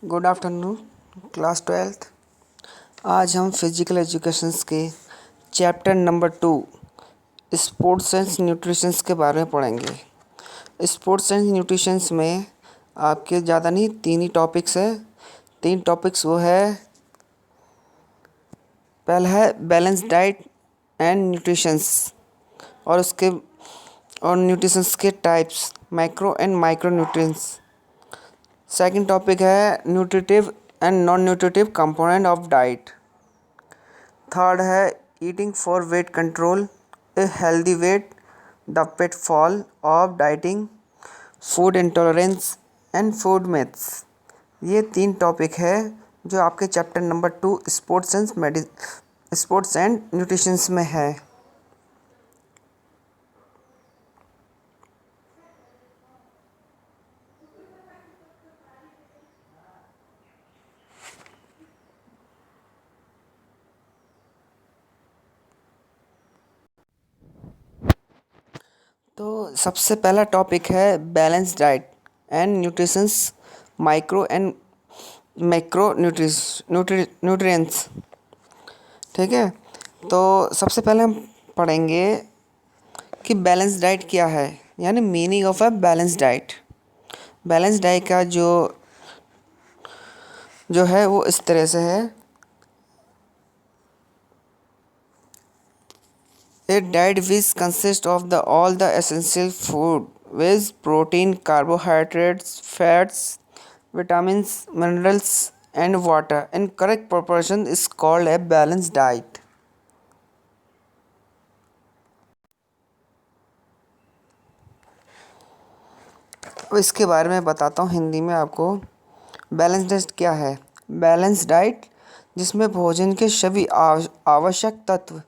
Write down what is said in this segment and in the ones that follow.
Good afternoon class 12th। आज हम physical educations के chapter number 2 sports and nutritions के बारे में पढ़ेंगे। स्पोर्ट्स एंड न्यूट्रिशंस में आपके ज़्यादा नहीं 3 ही टॉपिक्स है। 3 टॉपिक्स वो है, पहला है बैलेंस डाइट एंड न्यूट्रिशंस और न्यूट्रिशंस के types macro and micro nutrients. Second topic है nutritive and non nutritive component of diet. Third है eating for weight control, a healthy weight, the pitfall of dieting, food intolerance and food myths. ये 3 topic है जो आपके chapter number 2 sports and nutritions में है। तो सबसे पहला टॉपिक है balance diet and nutritions, macro and macro nutrients. ठीक है, तो सबसे पहले हम पढ़ेंगे कि बैलेंस डाइट क्या है, यानी meaning of a balance diet. Balance diet का जो है वो इस तरह से है, a diet which consists of all the essential food with protein, carbohydrates, fats, vitamins, minerals and water in correct proportion is called a balanced diet. अब इसके बारे में बताता हूँ हिंदी में आपको। बैलेंस डाइट क्या है? बैलेंस डाइट जिसमें भोजन के सभी आवश्यक तत्व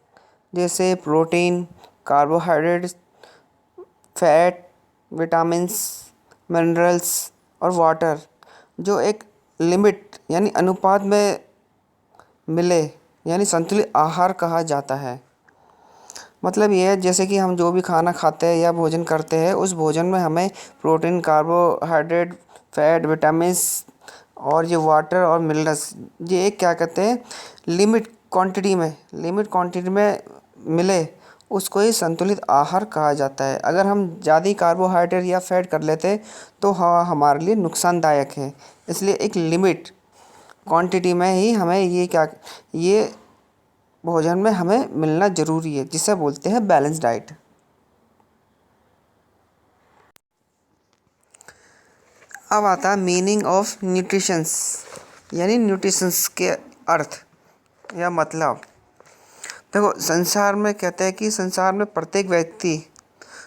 जैसे protein, carbohydrates, fat, vitamins, minerals और वाटर जो एक लिमिट यानी अनुपात में मिले, यानी संतुलित आहार कहा जाता है। मतलब ये है जैसे कि हम जो भी खाना खाते हैं या भोजन करते हैं उस भोजन में हमें प्रोटीन, कार्बोहाइड्रेट, फैट, विटामिन्स और ये वाटर और मिनरल्स ये एक क्या कहते हैं लिमिट क्वांटिटी में मिले, उसको ही संतुलित आहार कहा जाता है। अगर हम ज़्यादा ही कार्बोहाइड्रेट या फैट कर लेते तो हाँ हमारे लिए नुकसानदायक है। इसलिए एक लिमिट क्वांटिटी में ही हमें ये भोजन में हमें मिलना ज़रूरी है, जिसे बोलते हैं बैलेंस डाइट। अब आता है मीनिंग ऑफ न्यूट्रिशंस, यानी न्यूट्रिशंस के अर्थ या मतलब। देखो, संसार में कहते हैं कि संसार में प्रत्येक व्यक्ति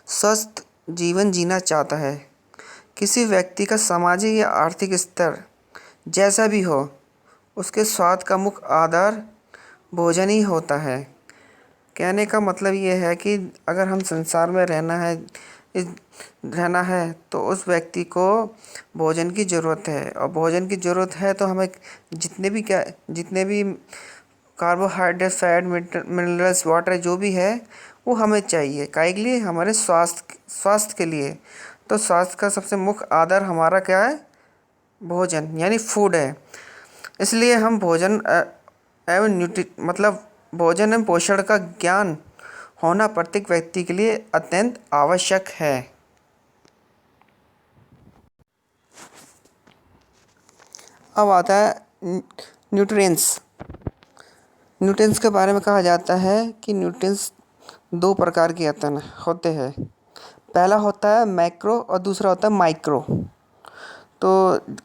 स्वस्थ जीवन जीना चाहता है। किसी व्यक्ति का सामाजिक या आर्थिक स्तर जैसा भी हो, उसके स्वास्थ्य का मुख्य आधार भोजन ही होता है। कहने का मतलब ये है कि अगर हम संसार में रहना है तो उस व्यक्ति को भोजन की ज़रूरत है, और भोजन की ज़रूरत है तो हमें जितने भी कार्बोहाइड्रेट, फैट, मिनरल्स, वाटर जो भी है वो हमें चाहिए। काहे के लिए? हमारे स्वास्थ्य के लिए। तो स्वास्थ्य का सबसे मुख्य आधार हमारा क्या है? भोजन यानी फूड है। इसलिए हम भोजन भोजन एवं पोषण का ज्ञान होना प्रत्येक व्यक्ति के लिए अत्यंत आवश्यक है। अब आता है न्यूट्रिएंट्स। न्यूट्रिएंट्स के बारे में कहा जाता है कि न्यूट्रिएंट्स 2 प्रकार के होते हैं। पहला होता है मैक्रो और दूसरा होता है माइक्रो। तो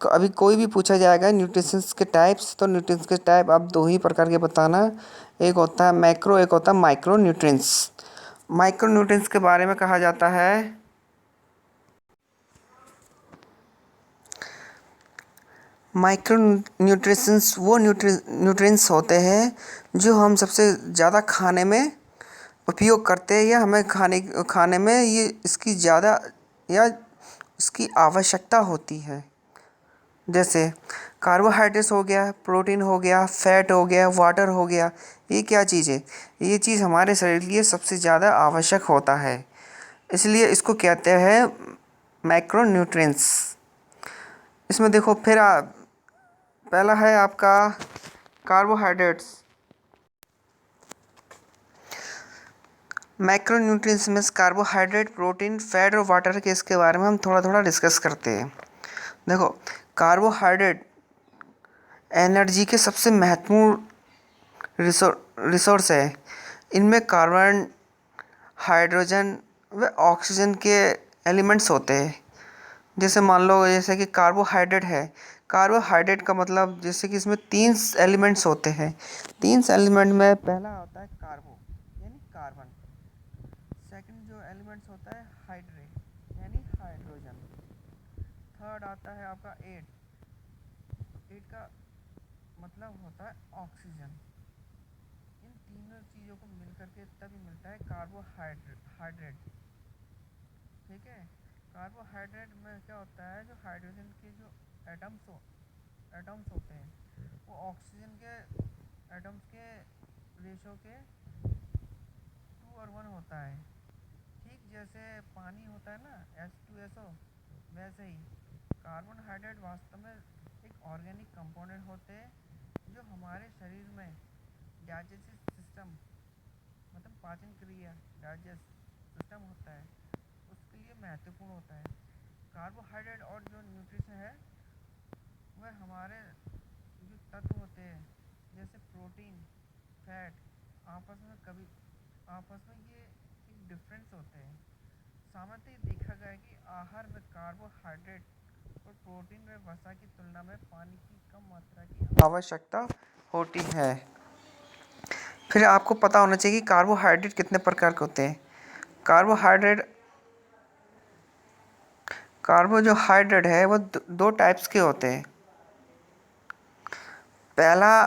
अभी कोई भी पूछा जाएगा न्यूट्रिशंस के टाइप्स, तो न्यूट्रिएंट्स के टाइप आप 2 ही प्रकार के बताना। एक होता है मैक्रो, एक होता है माइक्रो न्यूट्रिएंट्स। माइक्रो न्यूट्रिएंट्स के बारे में कहा जाता है माइक्रो न्यूट्रिशंस वो न्यूट्रिएंट्स होते हैं जो हम सबसे ज़्यादा खाने में उपयोग करते हैं, या हमें खाने में ये इसकी ज़्यादा या इसकी आवश्यकता होती है। जैसे कार्बोहाइड्रेट्स हो गया, प्रोटीन हो गया, फैट हो गया, वाटर हो गया। ये क्या चीज़ है? ये चीज़ हमारे शरीर के लिए सबसे ज़्यादा आवश्यक होता है, इसलिए इसको कहते हैं मैक्रो न्यूट्रिएंट्स। इसमें देखो फिर पहला है आपका कार्बोहाइड्रेट्स। मैक्रोन्यूट्रिएंट्स में कार्बोहाइड्रेट, प्रोटीन, फैट और वाटर के इसके बारे में हम थोड़ा थोड़ा डिस्कस करते हैं। देखो, कार्बोहाइड्रेट एनर्जी के सबसे महत्वपूर्ण रिसोर्स है। इनमें कार्बन, हाइड्रोजन व ऑक्सीजन के एलिमेंट्स होते हैं। जैसे मान लो, जैसे कि कार्बोहाइड्रेट है। कार्बोहाइड्रेट का मतलब जैसे कि इसमें तीन एलिमेंट्स होते हैं। तीन एलिमेंट में पहला होता है कार्बो यानी कार्बन। सेकंड जो एलिमेंट्स होता है हाइड्रेट यानी हाइड्रोजन। थर्ड आता है आपका एट। एट का मतलब होता है ऑक्सीजन। इन तीनों चीज़ों को मिलकर के तभी मिलता है कार्बोहाइड्रेट। ठीक है। कार्बोहाइड्रेट में क्या होता है, जो हाइड्रोजन के जो एटम्स होते हैं वो ऑक्सीजन के एटम्स के रेशो के 2 और 1 होता है। ठीक जैसे पानी होता है ना, H2SO, वैसे ही कार्बोहाइड्रेट वास्तव में एक ऑर्गेनिक कंपोनेंट होते हैं जो हमारे शरीर में डाइजेस्टिव सिस्टम मतलब पाचन क्रिया डाइजेस्ट सिस्टम होता है उसके लिए महत्वपूर्ण होता है। कार्बोहाइड्रेट और जो न्यूट्रिशन है वह हमारे जो तत्व होते हैं जैसे प्रोटीन, फैट, आपस में ये एक डिफरेंस होते हैं। सामान्यतः देखा गया है कि आहार में कार्बोहाइड्रेट और प्रोटीन व वसा की तुलना में पानी की कम मात्रा की आवश्यकता होती है। फिर आपको पता होना चाहिए कि कार्बोहाइड्रेट कितने प्रकार के होते हैं। कार्बो जो हाइड्रेट है वो दो टाइप्स के होते हैं। पहला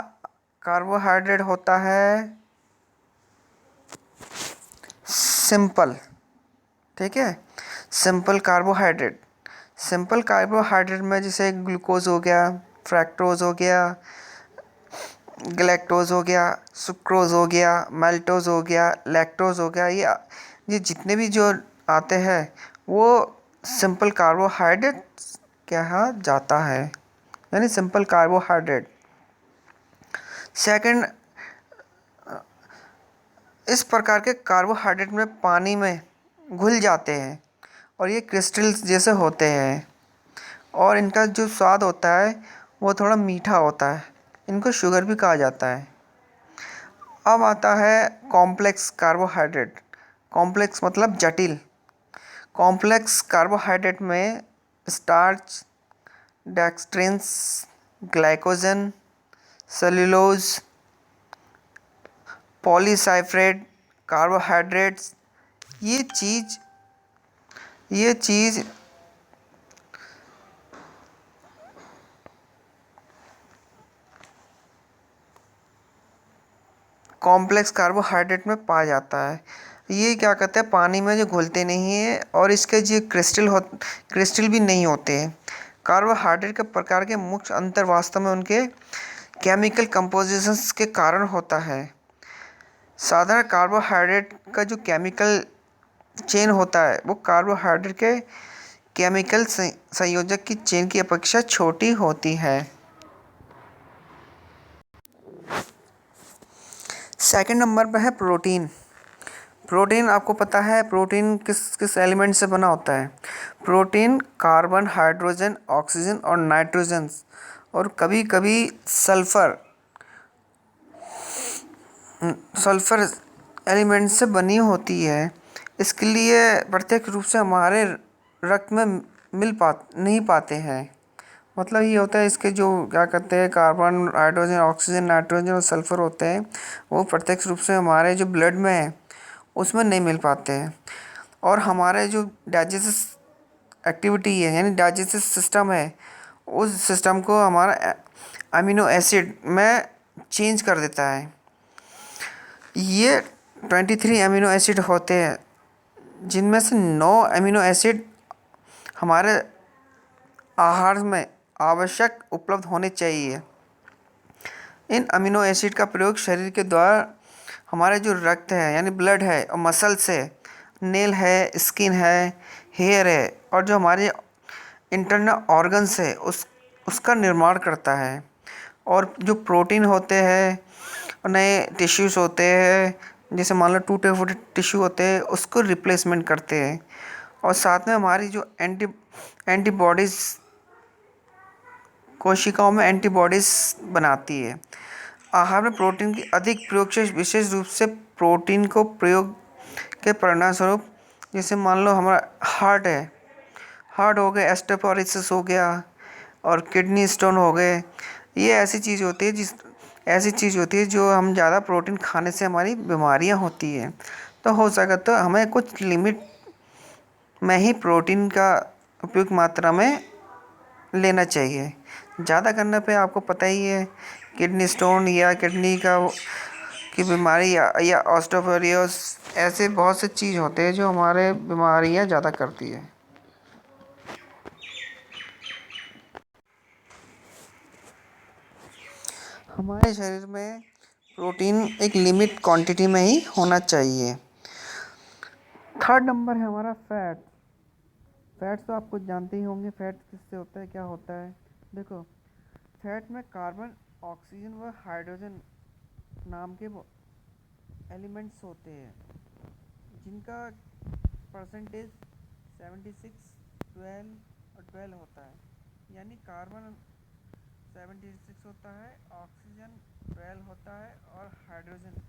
कार्बोहाइड्रेट होता है सिंपल। ठीक है, सिंपल कार्बोहाइड्रेट में जैसे ग्लूकोज हो गया, फ्रैक्टोज हो गया, गैलेक्टोज हो गया, सुक्रोज हो गया, माल्टोज हो गया, लैक्टोज हो गया, ये जितने भी जो आते हैं वो सिंपल कार्बोहाइड्रेट कहा जाता है, यानी सिंपल कार्बोहाइड्रेट। सेकंड, इस प्रकार के कार्बोहाइड्रेट में पानी में घुल जाते हैं और ये क्रिस्टल्स जैसे होते हैं और इनका जो स्वाद होता है वो थोड़ा मीठा होता है। इनको शुगर भी कहा जाता है। अब आता है कॉम्प्लेक्स कार्बोहाइड्रेट। कॉम्प्लेक्स मतलब जटिल। कॉम्प्लेक्स कार्बोहाइड्रेट में स्टार्च, डेक्सट्रिन्स, ग्लाइकोजन, सेलुलोज, पॉलीसाइक्रेट कार्बोहाइड्रेट्स ये चीज़ कॉम्प्लेक्स कार्बोहाइड्रेट में पाया जाता है। ये क्या कहते हैं, पानी में जो घुलते नहीं है और इसके जो क्रिस्टल भी नहीं होते हैं। कार्बोहाइड्रेट के प्रकार के मुख्य अंतर वास्तव में उनके केमिकल कंपोजिशंस के कारण होता है। साधारण कार्बोहाइड्रेट का जो केमिकल चेन होता है वो कार्बोहाइड्रेट के केमिकल संयोजक की चेन की अपेक्षा छोटी होती है। सेकंड नंबर पर है प्रोटीन। प्रोटीन आपको पता है प्रोटीन किस किस एलिमेंट से बना होता है। प्रोटीन कार्बन, हाइड्रोजन, ऑक्सीजन और नाइट्रोजन और कभी कभी सल्फर एलिमेंट से बनी होती है। इसके लिए प्रत्यक्ष रूप से हमारे रक्त में नहीं पाते हैं। मतलब ये होता है, इसके जो क्या कहते हैं कार्बन, हाइड्रोजन, ऑक्सीजन, नाइट्रोजन और सल्फर होते हैं वो प्रत्यक्ष रूप से हमारे जो ब्लड में है उसमें नहीं मिल पाते हैं। और हमारे जो डाइजेस्टिव एक्टिविटी है यानी डाइजेस्टिव सिस्टम है उस सिस्टम को हमारा अमीनो एसिड में चेंज कर देता है। ये 23 अमीनो एसिड होते हैं जिनमें से 9 अमीनो एसिड हमारे आहार में आवश्यक उपलब्ध होने चाहिए। इन अमीनो एसिड का प्रयोग शरीर के द्वारा हमारे जो रक्त है यानी ब्लड है और मसल्स है, नेल है, स्किन है, हेयर है और जो हमारे इंटरनल ऑर्गन्स है उसका निर्माण करता है। और जो प्रोटीन होते हैं और नए टिश्यूज़ होते हैं, जैसे मान लो टूटे फूटे टिश्यू होते हैं, उसको रिप्लेसमेंट करते हैं। और साथ में हमारी जो एंटीबॉडीज़, कोशिकाओं में एंटीबॉडीज़ बनाती है। आहार में प्रोटीन की अधिक प्रयोग से, विशेष रूप से प्रोटीन को प्रयोग के परिणामस्वरूप, जैसे मान लो हमारा हार्ट हो गया, ऑस्टियोपोरोसिस हो गया और किडनी स्टोन हो गए। ये ऐसी चीज़ होती है जो हम ज़्यादा प्रोटीन खाने से हमारी बीमारियां होती हैं। तो हो सके तो हमें कुछ लिमिट में ही प्रोटीन का उपयुक्त मात्रा में लेना चाहिए। ज़्यादा करने पे आपको पता ही है, किडनी स्टोन या किडनी की बीमारी या ऑस्टियोपोरोसिस, ऐसे बहुत से चीज़ होते हैं जो हमारे बीमारियां ज़्यादा करती है। हमारे शरीर में प्रोटीन एक लिमिट क्वांटिटी में ही होना चाहिए। थर्ड नंबर है हमारा फैट। फैट तो आपको जानते ही होंगे, फैट किससे होता है, क्या होता है। देखो, फैट में कार्बन, ऑक्सीजन व हाइड्रोजन नाम के एलिमेंट्स होते हैं, जिनका परसेंटेज 76, 12 और 12 होता है। यानी कार्बन 76 होता है, ऑक्सीजन 12 होता है और हाइड्रोजन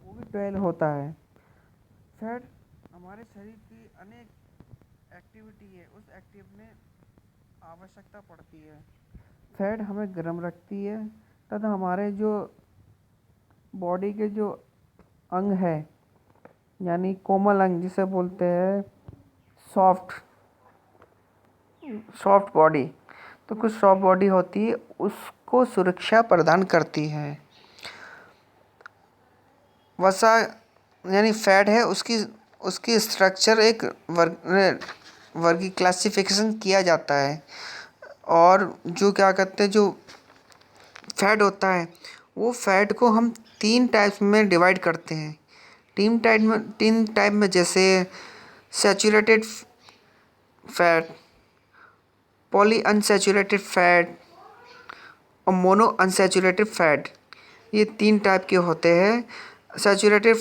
वो भी 12 होता है। फैट हमारे शरीर की अनेक एक्टिविटी है, उस एक्टिव में आवश्यकता पड़ती है। फैट हमें गर्म रखती है तथा हमारे जो बॉडी के जो अंग है, यानी कोमल अंग जिसे बोलते हैं सॉफ्ट सॉफ्ट बॉडी, तो कुछ सॉफ्ट बॉडी होती है, उसको सुरक्षा प्रदान करती है। वसा यानी फैट है, उसकी उसकी स्ट्रक्चर एक वर्गी क्लासिफिकेशन किया जाता है। और जो क्या कहते हैं, जो फैट होता है, वो फैट को हम 3 टाइप्स में डिवाइड करते हैं। 3 टाइप में जैसे saturated fat, poly unsaturated fat और मोनो अनसैचुरेटेड फैट, ये 3 टाइप के होते हैं। सैचुरेटेड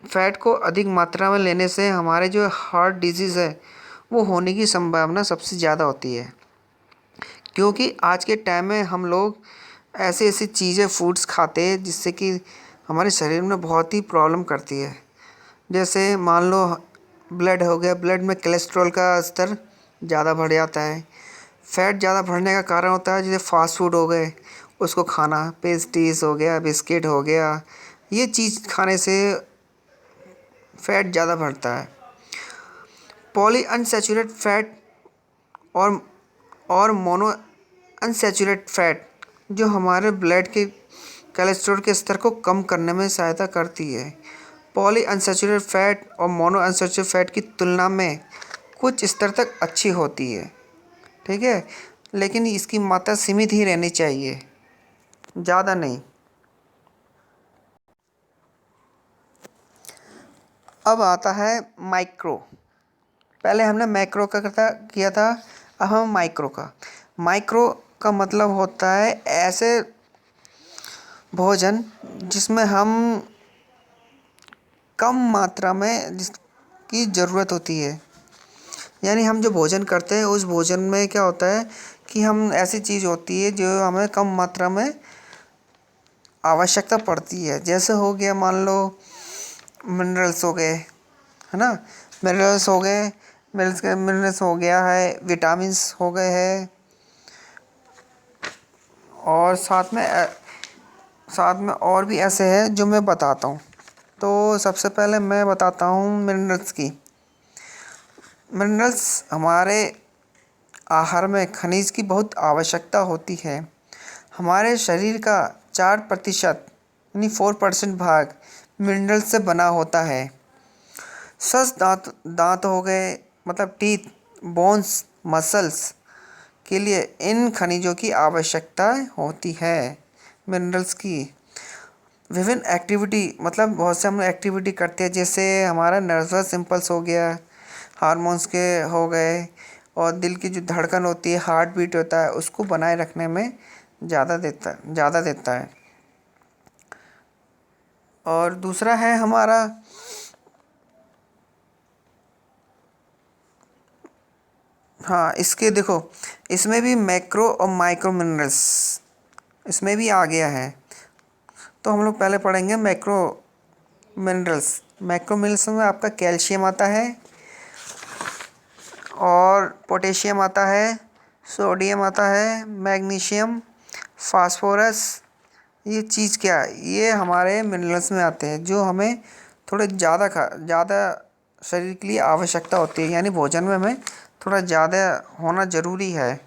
फैट को अधिक मात्रा में लेने से हमारे जो हार्ट डिजीज़ है वो होने की संभावना सबसे ज़्यादा होती है, क्योंकि आज के टाइम में हम लोग ऐसी ऐसी चीज़ें फूड्स खाते हैं जिससे कि हमारे शरीर में बहुत ही प्रॉब्लम करती है। जैसे मान लो ब्लड हो गया, ब्लड में कोलेस्ट्रॉल का स्तर ज़्यादा बढ़ जाता है। फैट ज़्यादा बढ़ने का कारण होता है जैसे फास्ट फूड हो गए, उसको खाना, पेस्ट्रीज हो गया, बिस्किट हो गया, ये चीज़ खाने से फैट ज़्यादा बढ़ता है। पॉली अनसैचुरेटेड फैट और मोनो अनसैचुरेटेड फैट जो हमारे ब्लड के कोलेस्ट्रॉल के स्तर को कम करने में सहायता करती है। पॉली अनसैचुरेटेड फैट और मोनो अनसैचुरेटेड फैट की तुलना में कुछ स्तर तक अच्छी होती है, ठीक है, लेकिन इसकी मात्रा सीमित ही रहनी चाहिए, ज़्यादा नहीं। अब आता है माइक्रो। पहले हमने मैक्रो का किया था, अब हम माइक्रो का। माइक्रो का मतलब होता है ऐसे भोजन जिसमें हम कम मात्रा में जिसकी ज़रूरत होती है। यानी हम जो भोजन करते हैं उस भोजन में क्या होता है कि हम ऐसी चीज़ होती है जो हमें कम मात्रा में आवश्यकता पड़ती है। जैसे हो गया, मान लो मिनरल्स हो गए, है ना, मिनरल्स हो गया है, विटामिन्स हो गए हैं, और साथ में और भी ऐसे हैं जो मैं बताता हूँ। तो सबसे पहले मैं बताता हूँ मिनरल्स की। मिनरल्स हमारे आहार में खनिज की बहुत आवश्यकता होती है। हमारे शरीर का 4% यानी 4% भाग मिनरल से बना होता है। दांत हो गए, मतलब टीथ, बोन्स, मसल्स के लिए इन खनिजों की आवश्यकता होती है। मिनरल्स की विभिन्न एक्टिविटी, मतलब बहुत से हम एक्टिविटी करते हैं, जैसे हमारा नर्वस इम्पल्स हो गया, हार्मोन्स के हो गए, और दिल की जो धड़कन होती है, हार्ट बीट होता है, उसको बनाए रखने में ज़्यादा देता है। और दूसरा है हमारा हाँ, इसके देखो, इसमें भी मैक्रो और माइक्रो मिनरल्स इसमें भी आ गया है। तो हम लोग पहले पढ़ेंगे मैक्रो मिनरल्स। मैक्रो मिनरल्स में आपका कैल्शियम आता है और पोटेशियम आता है, सोडियम आता है, मैग्नीशियम, फास्फोरस। ये चीज़ क्या है, ये हमारे मिनरल्स में आते हैं जो हमें थोड़े ज़्यादा शरीर के लिए आवश्यकता होती है, यानी भोजन में हमें थोड़ा ज़्यादा होना ज़रूरी है।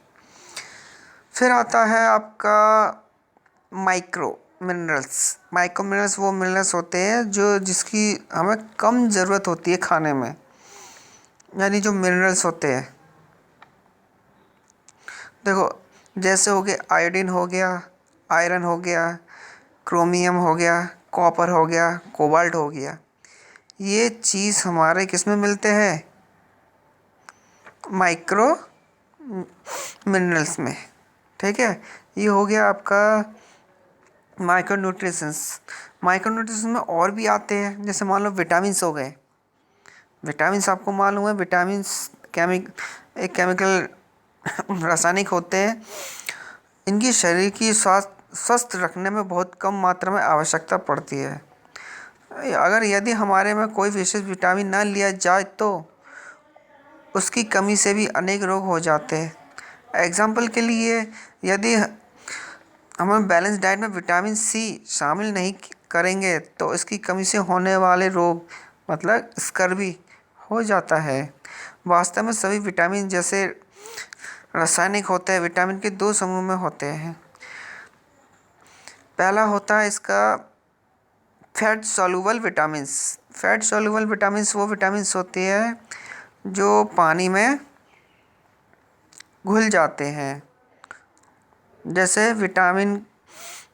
फिर आता है आपका माइक्रो मिनरल्स। माइक्रो मिनरल्स वो मिनरल्स होते हैं जो जिसकी हमें कम ज़रूरत होती है खाने में, यानी जो मिनरल्स होते हैं। देखो, जैसे हो गया आयोडीन हो गया, आयरन हो गया, क्रोमियम हो गया, कॉपर हो गया, कोबाल्ट हो गया। ये चीज़ हमारे किस में मिलते हैं? माइक्रो मिनरल्स में। ठीक है, ये हो गया आपका माइक्रो न्यूट्रिशंस। माइक्रो न्यूट्रिशंस में और भी आते हैं, जैसे मान लो विटामिन्स हो गए। विटामिन्स आपको मालूम है, विटामिन्स एक केमिकल रासायनिक होते हैं। इनकी शरीर की स्वास्थ्य स्वस्थ रखने में बहुत कम मात्रा में आवश्यकता पड़ती है। अगर यदि हमारे में कोई विशेष विटामिन ना लिया जाए तो उसकी कमी से भी अनेक रोग हो जाते हैं। एग्जाम्पल के लिए, यदि हम बैलेंस डाइट में विटामिन सी शामिल नहीं करेंगे तो इसकी कमी से होने वाले रोग मतलब स्कर्वी हो जाता है। वास्तव में सभी विटामिन जैसे रासायनिक होते हैं, विटामिन के दो समूह में होते हैं। पहला होता है इसका fat soluble vitamins. Fat soluble vitamins वो विटामिन्स होते हैं जो पानी में घुल जाते हैं, जैसे विटामिन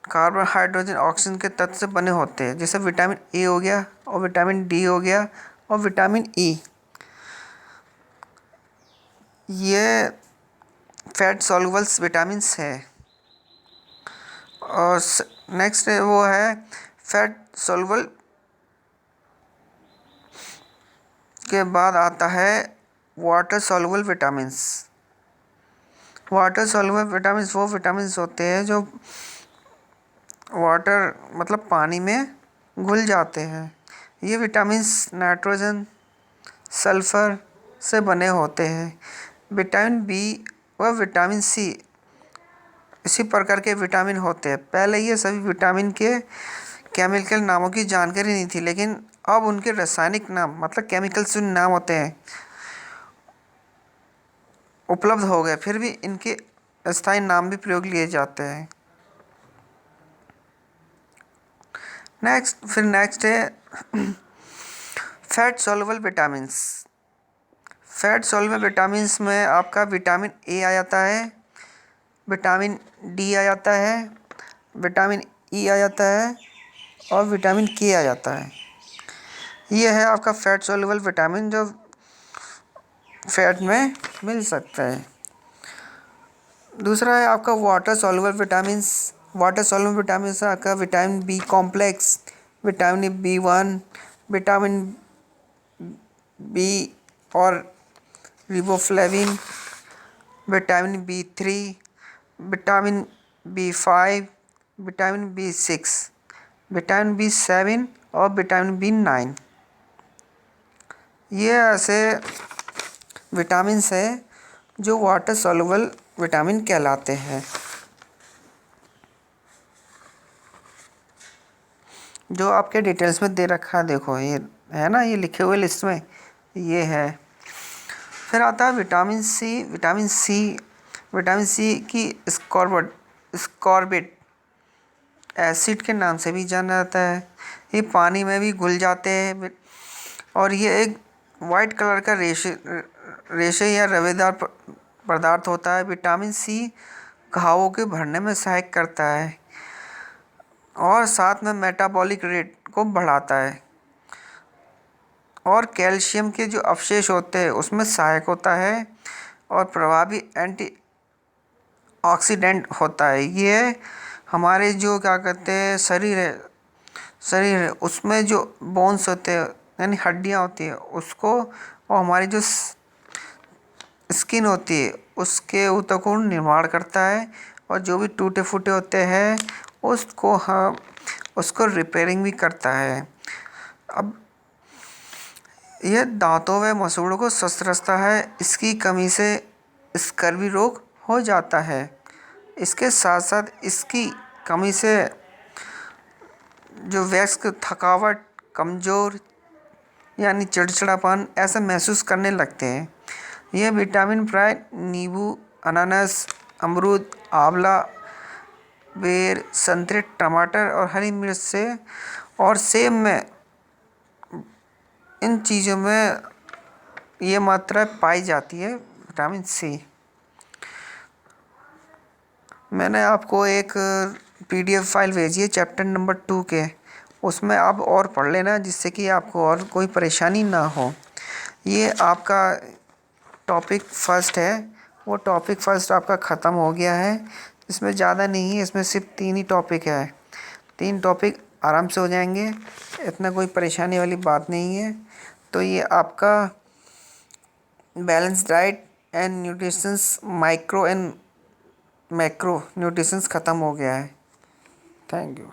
कार्बन, हाइड्रोजन, ऑक्सीजन के तत्व से बने होते हैं, जैसे विटामिन ए हो गया और विटामिन डी हो गया और विटामिन ई। ये फैट सॉल्युबल्स विटामिन्स है। और नेक्स्ट वो है फैट सॉल्युबल के बाद आता है water soluble vitamins. Water soluble vitamins वो विटामिन्स होते हैं जो वाटर मतलब पानी में घुल जाते हैं। ये विटामिन्स नाइट्रोजन, सल्फर से बने होते हैं। विटामिन बी व विटामिन सी इसी प्रकार के विटामिन होते हैं। पहले ये सभी विटामिन के केमिकल नामों की जानकारी नहीं थी, लेकिन अब उनके रासायनिक नाम मतलब केमिकल्स जो नाम होते हैं उपलब्ध हो गए, फिर भी इनके स्थायी नाम भी प्रयोग लिए जाते हैं। नेक्स्ट है fat soluble vitamins. Fat soluble vitamins में आपका विटामिन ए आ जाता है, विटामिन डी आ जाता है, विटामिन ई आ जाता है और विटामिन के आ जाता है। ये है आपका फैट सॉल्युबल विटामिन जो फैट में मिल सकता है। दूसरा है आपका water soluble vitamins. Water soluble vitamins है आपका vitamin B complex, vitamin B 1, vitamin B और riboflavin, vitamin B 3, vitamin B 5, vitamin B 6, vitamin B 7 और विटामिन बी 9। ये ऐसे विटामिन्स है जो वाटर सॉल्युबल विटामिन कहलाते हैं, जो आपके डिटेल्स में दे रखा है। देखो ये है ना, ये लिखे हुए लिस्ट में ये है। फिर आता है विटामिन सी। विटामिन सी की स्कॉर्बिक एसिड के नाम से भी जाना जाता है। ये पानी में भी घुल जाते हैं और ये एक वाइट कलर का रेशे या रवेदार पदार्थ होता है। विटामिन सी घावों के भरने में सहायक करता है और साथ में मेटाबॉलिक रेट को बढ़ाता है और कैल्शियम के जो अवशेष होते हैं उसमें सहायक होता है और प्रभावी एंटी ऑक्सीडेंट होता है। ये हमारे जो क्या कहते हैं शरीर है उसमें जो बोन्स होते हैं यानी हड्डियाँ होती है उसको, और हमारी जो स्किन होती है उसके ऊतकों का निर्माण करता है, और जो भी टूटे फूटे होते हैं उसको रिपेयरिंग भी करता है। अब यह दांतों व मसूड़ों को स्वस्थ रखता है। इसकी कमी से स्कर्वी रोग हो जाता है। इसके साथ साथ इसकी कमी से जो वयस्क थकावट, कमज़ोर यानी चिड़चिड़ापन ऐसा महसूस करने लगते हैं। यह विटामिन प्राय नींबू, अनानास, अमरूद, आंवला, बेर, संतरे, टमाटर और हरी मिर्च से और सेब में, इन चीज़ों में ये मात्रा पाई जाती है विटामिन सी। मैंने आपको एक PDF फाइल भेजी है चैप्टर नंबर 2 के, उसमें आप और पढ़ लेना जिससे कि आपको और कोई परेशानी ना हो। ये आपका टॉपिक फर्स्ट है, वो टॉपिक फर्स्ट आपका ख़त्म हो गया है। इसमें ज़्यादा नहीं है, इसमें सिर्फ 3 ही टॉपिक है। 3 टॉपिक आराम से हो जाएंगे, इतना कोई परेशानी वाली बात नहीं है। तो ये आपका balance diet and nutritions, macro and macro nutritions ख़त्म हो गया है। Thank you.